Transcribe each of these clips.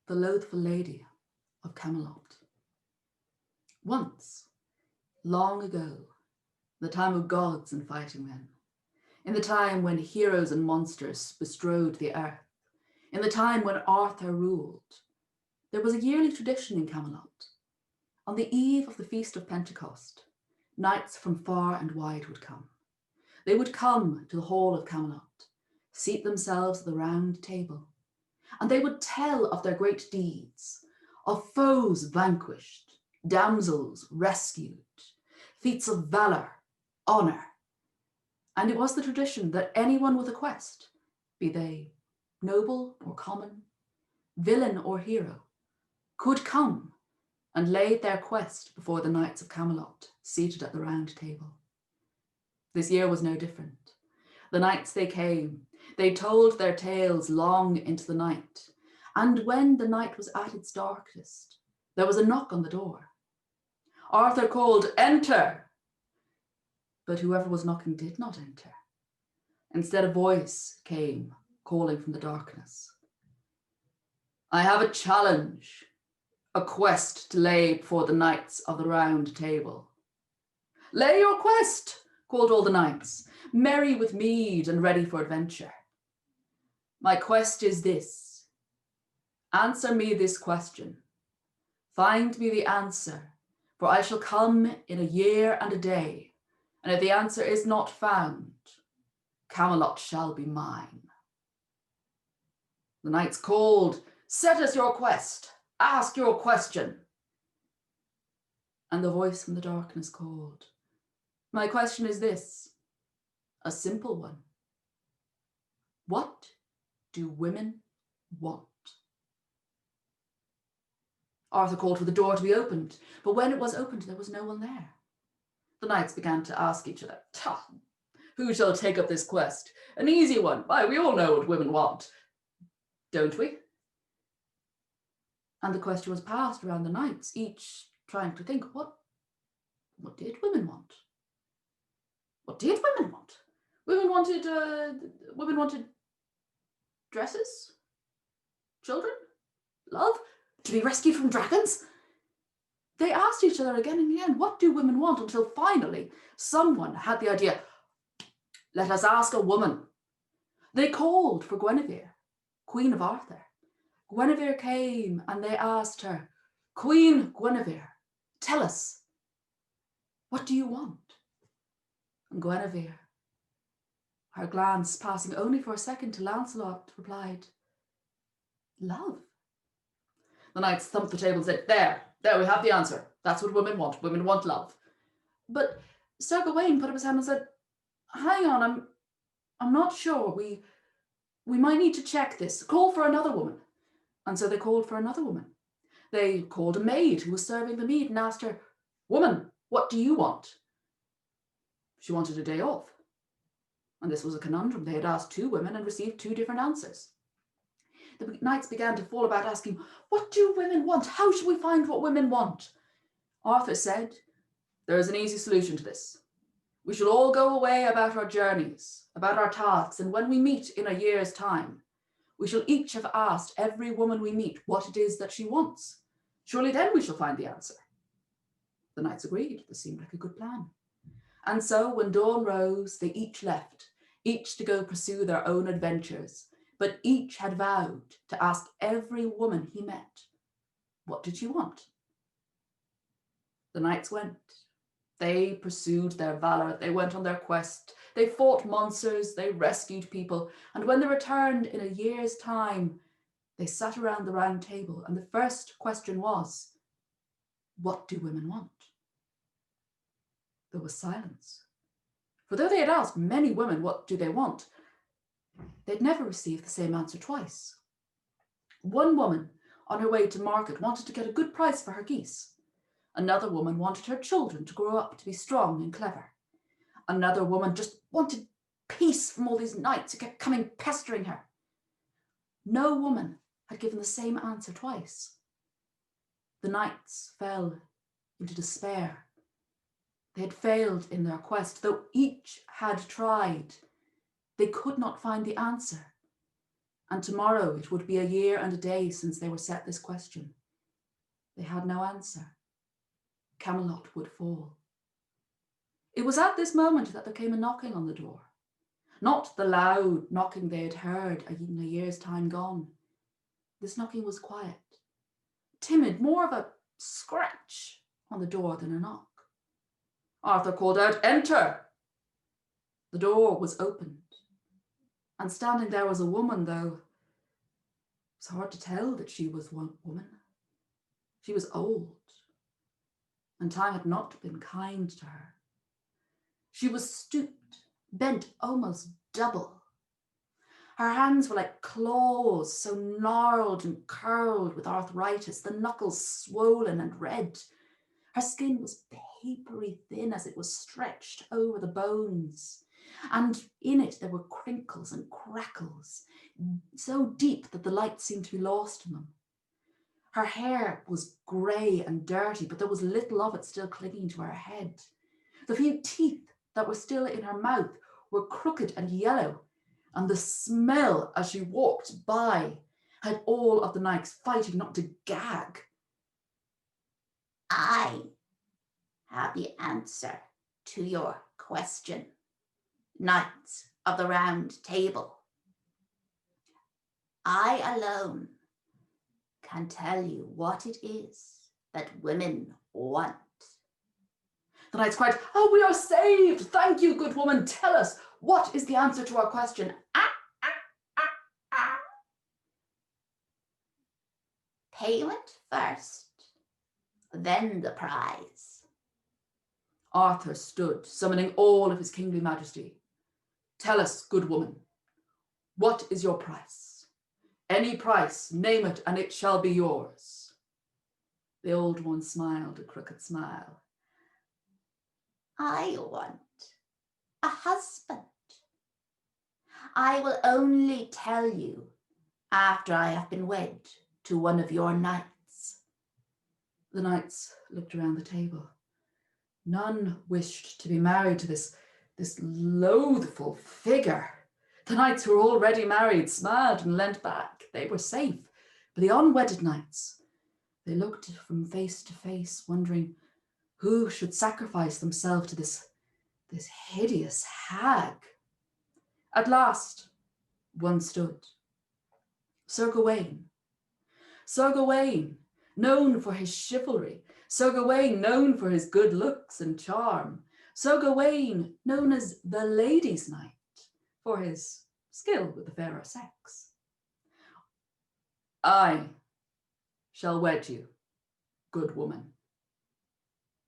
the Loathful Lady of Camelot. Once, long ago, the time of gods and fighting men, in the time when heroes and monsters bestrode the earth, in the time when Arthur ruled, there was a yearly tradition in Camelot. On the eve of the Feast of Pentecost, knights from far and wide would come. They would come to the hall of Camelot, seat themselves at the round table, and they would tell of their great deeds, of foes vanquished, damsels rescued, feats of valour, honour. And it was the tradition that anyone with a quest, be they noble or common, villain or hero, could come and lay their quest before the knights of Camelot, seated at the round table. This year was no different. The nights they came, they told their tales long into the night, and when the night was at its darkest, there was a knock on the door. Arthur called, "Enter!" But whoever was knocking did not enter. Instead, a voice came, calling from the darkness. "I have a challenge, a quest to lay before the knights of the round table." "Lay your quest," called all the knights, merry with mead and ready for adventure. "My quest is this. Answer me this question. Find me the answer, for I shall come in a year and a day, and if the answer is not found, Camelot shall be mine." The knights called, "Set us your quest. Ask your question." And the voice from the darkness called, "My question is this, a simple one. What do women want?" Arthur called for the door to be opened, but when it was opened, there was no one there. The knights began to ask each other, "Who shall take up this quest? An easy one. Why, we all know what women want, don't we?" And the question was passed around the knights, each trying to think, what did women want? What did women want? Women wanted dresses, children, love, to be rescued from dragons. They asked each other again and again, what do women want? Until finally, someone had the idea, let us ask a woman. They called for Guinevere, Queen of Arthur. Guinevere came and they asked her, "Queen Guinevere, tell us, what do you want?" And Guinevere, her glance passing only for a second to Lancelot, replied, "Love." The knights thumped the table and said, There, we have the answer. That's what women want. Women want love." But Sir Gawain put up his hand and said, "Hang on, I'm not sure. We might need to check this. Call for another woman." And so they called for another woman. They called a maid who was serving the mead and asked her, "Woman, what do you want?" She wanted a day off. And this was a conundrum. They had asked two women and received two different answers. The knights began to fall about asking, "What do women want? How should we find what women want?" Arthur said, "There is an easy solution to this. We shall all go away about our journeys, about our tasks, and when we meet in a year's time, we shall each have asked every woman we meet what it is that she wants. Surely then we shall find the answer." The knights agreed. This seemed like a good plan. And so when dawn rose, they each left, each to go pursue their own adventures, but each had vowed to ask every woman he met, what did she want? The knights went. They pursued their valour. They went on their quest. They fought monsters. They rescued people. And when they returned in a year's time, they sat around the round table. And the first question was, what do women want? There was silence. For though they had asked many women what do they want, they'd never received the same answer twice. One woman on her way to market wanted to get a good price for her geese. Another woman wanted her children to grow up to be strong and clever. Another woman just wanted peace from all these knights who kept coming pestering her. No woman had given the same answer twice. The knights fell into despair. They had failed in their quest. Though each had tried, they could not find the answer. and tomorrow it would be a year and a day since they were set this question. They had no answer. Camelot would fall. It was at this moment that there came a knocking on the door. Not the loud knocking they had heard in a year's time gone. This knocking was quiet, timid, more of a scratch on the door than a knock. Arthur called out, "Enter!" The door was opened, and standing there was a woman, though it was hard to tell that she was one woman. She was old, and time had not been kind to her. She was stooped, bent almost double. Her hands were like claws, so gnarled and curled with arthritis, the knuckles swollen and red. Her skin was papery thin as it was stretched over the bones, and in it there were crinkles and crackles, so deep that the light seemed to be lost in them. Her hair was grey and dirty, but there was little of it still clinging to her head. The few teeth that were still in her mouth were crooked and yellow, and the smell as she walked by had all of the knights fighting not to gag. "I have the answer to your question, Knights of the Round Table. I alone can tell you what it is that women want." The knights cried, "Oh, we are saved! Thank you, good woman. Tell us, what is the answer to our question?" Payment first, then the prize. Arthur stood, summoning all of his kingly majesty. "Tell us, good woman, what is your price? Any price, name it, and it shall be yours." The old one smiled a crooked smile. "I want a husband. I will only tell you after I have been wed to one of your knights." The knights looked around the table. None wished to be married to this loathful figure. The knights who were already married smiled and leant back. They were safe. But the unwedded knights, they looked from face to face, wondering who should sacrifice themselves to this hideous hag. At last, one stood. Sir Gawain. Sir Gawain, known for his chivalry. Sir Gawain, known for his good looks and charm. Sir Gawain, known as the ladies' knight, for his skill with the fairer sex. "I shall wed you, good woman."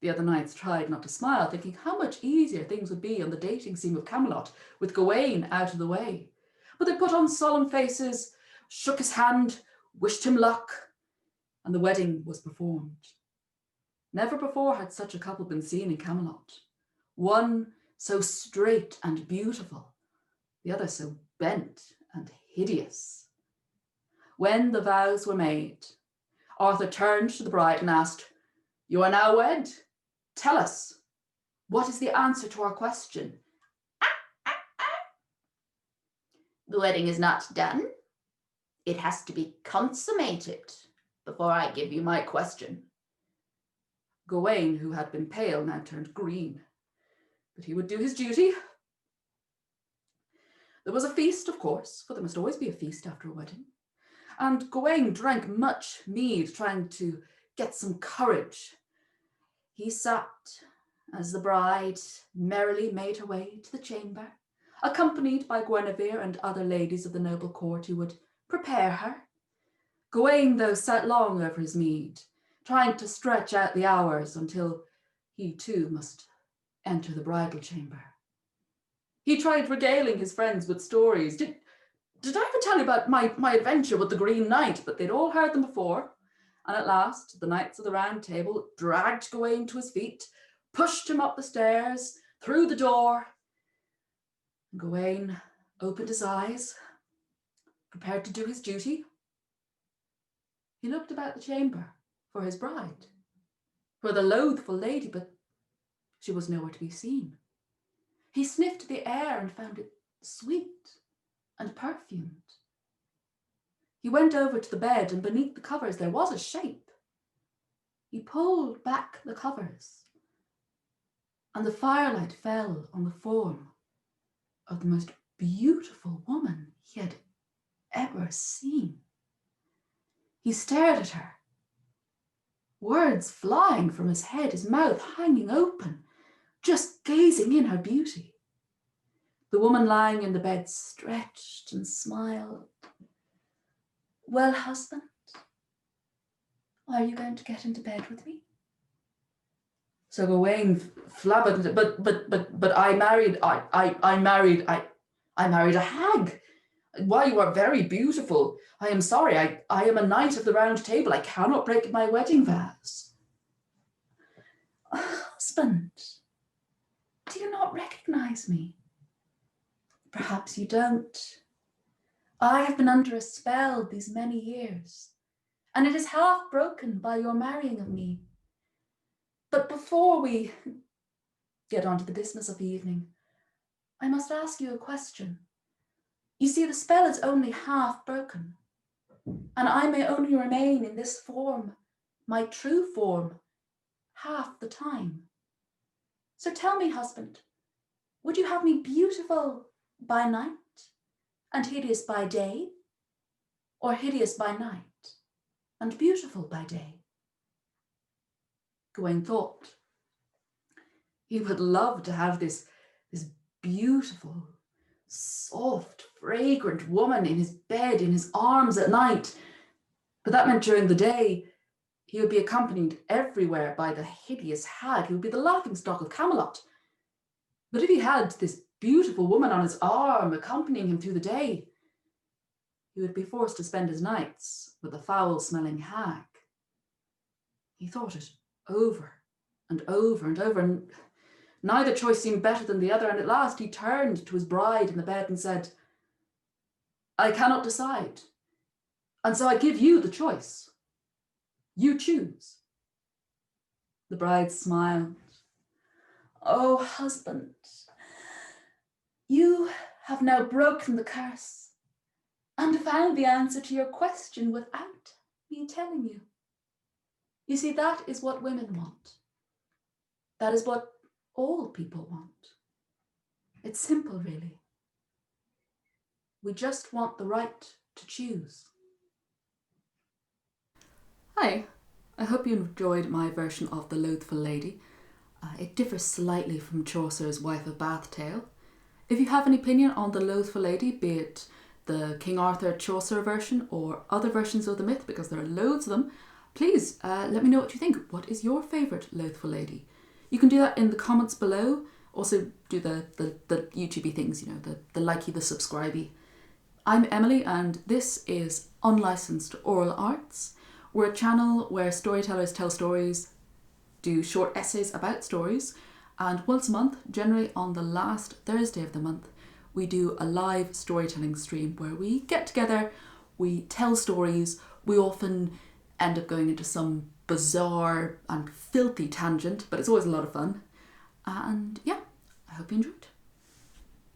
The other knights tried not to smile, thinking how much easier things would be on the dating scene of Camelot, with Gawain out of the way. But they put on solemn faces, shook his hand, wished him luck, and the wedding was performed. Never before had such a couple been seen in Camelot. One so straight and beautiful, the other so bent and hideous. When the vows were made, Arthur turned to the bride and asked, "You are now wed? Tell us, what is the answer to our question?" "The wedding is not done. It has to be consummated before I give you my question." Gawain, who had been pale, now turned green, but he would do his duty. There was a feast, of course, for there must always be a feast after a wedding. And Gawain drank much mead, trying to get some courage. He sat as the bride merrily made her way to the chamber, accompanied by Guinevere and other ladies of the noble court who would prepare her. Gawain, though, sat long over his mead, trying to stretch out the hours until he too must enter the bridal chamber. He tried regaling his friends with stories. Did I ever tell you about my adventure with the Green Knight? But they'd all heard them before. And at last, the Knights of the Round Table dragged Gawain to his feet, pushed him up the stairs, through the door. And Gawain opened his eyes, prepared to do his duty. He looked about the chamber for his bride, for the loathful lady, but she was nowhere to be seen. He sniffed the air and found it sweet and perfumed. He went over to the bed, and beneath the covers there was a shape. He pulled back the covers, and the firelight fell on the form of the most beautiful woman he had ever seen. He stared at her, words flying from his head, his mouth hanging open, just gazing in her beauty. The woman lying in the bed stretched and smiled. Well, husband, are you going to get into bed with me? So Gawain flabbered, but I married a hag. Why, you are very beautiful. I am sorry, I am a knight of the Round Table. I cannot break my wedding vows. Husband, do you not recognize me? Perhaps you don't. I have been under a spell these many years, and it is half broken by your marrying of me. But before we get on to the business of the evening, I must ask you a question. You see, the spell is only half broken, and I may only remain in this form, my true form, half the time. So tell me, husband, would you have me beautiful by night and hideous by day, or hideous by night and beautiful by day? Gawain thought. He would love to have this beautiful, soft, fragrant woman in his bed, in his arms at night. But that meant during the day, he would be accompanied everywhere by the hideous hag. He would be the laughingstock of Camelot. But if he had this beautiful woman on his arm accompanying him through the day, he would be forced to spend his nights with the foul-smelling hag. He thought it over and over and over, and neither choice seemed better than the other, and at last he turned to his bride in the bed and said, I cannot decide, and so I give you the choice. You choose. The bride smiled. Oh, husband, you have now broken the curse and found the answer to your question without me telling you. You see, that is what women want. That is what all people want. It's simple, really. We just want the right to choose. Hi, I hope you enjoyed my version of The Loathful Lady. It differs slightly from Chaucer's Wife of Bath tale. If you have an opinion on The Loathful Lady, be it the King Arthur Chaucer version or other versions of the myth, because there are loads of them, please let me know what you think. What is your favourite Loathful Lady? You can do that in the comments below. Also do the YouTubey things, you know, the likey, the subscribey. I'm Emily, and this is Unlicensed Oral Arts. We're a channel where storytellers tell stories, do short essays about stories, and once a month, generally on the last Thursday of the month, we do a live storytelling stream where we get together, we tell stories, we often end up going into some bizarre and filthy tangent, but it's always a lot of fun. And yeah, I hope you enjoyed.